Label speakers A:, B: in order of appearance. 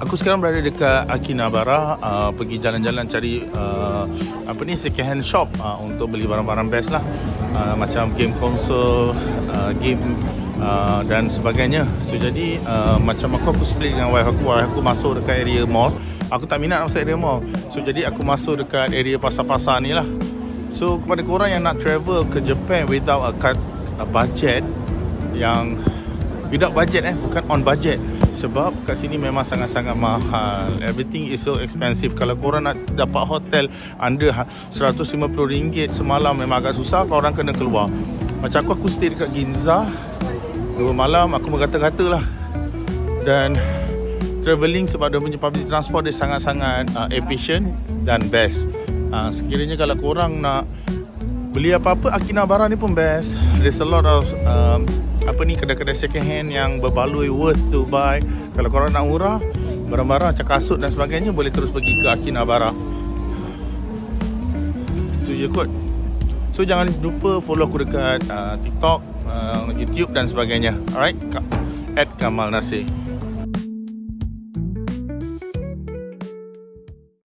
A: Aku sekarang berada dekat Akihabara, pergi jalan-jalan cari second hand shop untuk beli barang-barang best lah, macam game konsol, game dan sebagainya. So jadi macam aku split dengan wife aku masuk dekat area mall. Aku tak minat masuk area mall. So jadi aku masuk dekat area pasar-pasar ni lah. So kepada korang yang nak travel ke Japan without a budget, yang without budget bukan on budget, sebab kat sini memang sangat-sangat mahal. Everything is so expensive. Kalau korang nak dapat hotel under RM150 semalam memang agak susah. Korang kena keluar. Macam aku stay dekat Ginza 2 malam, aku berkata-kata lah. Dan travelling sebab dia punya public transport dia sangat-sangat efficient dan best. Sekiranya kalau korang nak beli apa-apa, Akihabara ni pun best. There's a lot of kedai-kedai second hand yang berbaloi, worth to buy. Kalau korang nak murah, barang-barang macam kasut dan sebagainya, boleh terus pergi ke Akihabara. Itu je kot. So jangan lupa follow aku dekat TikTok, YouTube dan sebagainya. Alright, @Kamal Nasir.